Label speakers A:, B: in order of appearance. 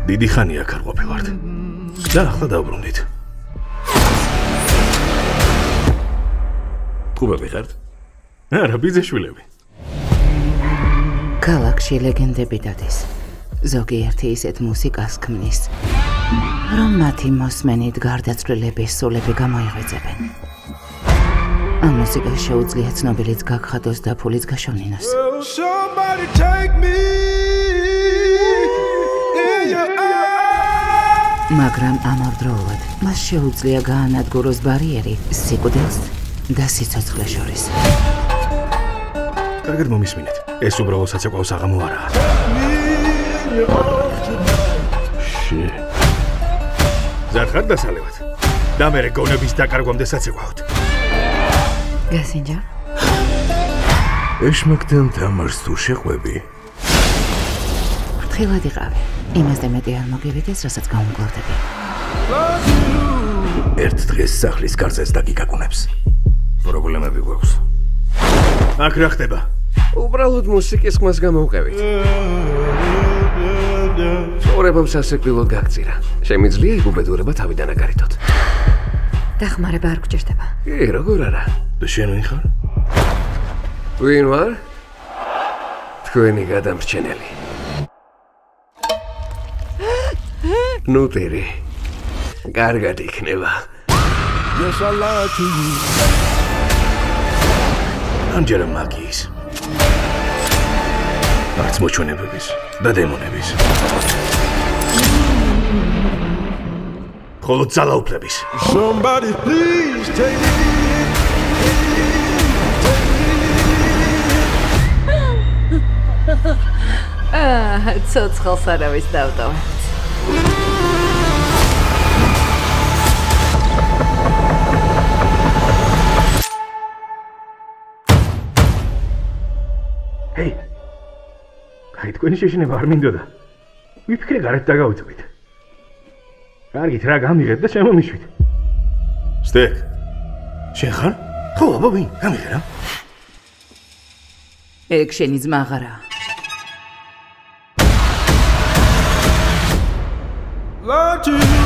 A: დიდი ხანია აქ არ ყოფილვართ. და ახლა დავბრუნდით. ყუბები ხართ? არა, ბიძაშვილები.
B: ქალაქში ლეგენდები დადის. ზოგიერთი ისეთ მუსიკას ქმნის, რომ მათი მოსმენით გარდაცვლილების სულები გამოიღვიძებენ. ამ მუსიკას შეუძლია ცნობილიც გაგხადოს და ფულიც გაშოვნინოს. მაგრამ ამავდროულად მას შეუძლია გაანადგუროს ბარიერი სიკვდილს და სიცოცხლეს შორის.
A: კარგად მომისმინეთ. ეს უბრალოდ საცეკვაო საღამო არაა. ზარხარ დასალევად. და მერე გონების დაკარგვამდე საცეკვაოდ.
B: გასინჯა?
C: ეშმაკთან თამარს თუ შეყვები?
B: ფრთხილად იყავი. იმასდე მეტი არ მოგივიდეს, რასაც გაუმკლავდები.
C: ერთ დღეს სახლის კარზეც დაგიგაგუნებს. პრობლემები გვაქვს.
A: აქ რა ხდება?
D: უბრალოდ მუსიკის ხმას გამოვყევით. ცხოვრებამ სასიკვდილოდ გაგწირა. შემიძლია უბედურება თავიდან აკარითოთ.
B: დახმარება არ გჭირდება.
D: კი, როგორ არა?
A: და შენ ვინ ხარ?
D: ვინ ვარ? თქვენი გადამრჩენელი. ნუტერი. კარგად იქნება.
A: ამჯერად მაგიის. არც მოჩვენებების და დემონების. მხოლოდ ძალაუფლების.
B: ცოცხალს არავის დავტოვებთ.
A: ჰეი! აი თქვენი შეშინება არ მინდოდა. ვიფიქრე გარეთ დაგავიწვით. კარგით, რა გამიღეთ და შემომიშვით. სტეკ. შენ ხარ? ხო, აბა ვინ? გამიღე რა.
B: ეგ შენი ძმა აღარაა.
E: Love you.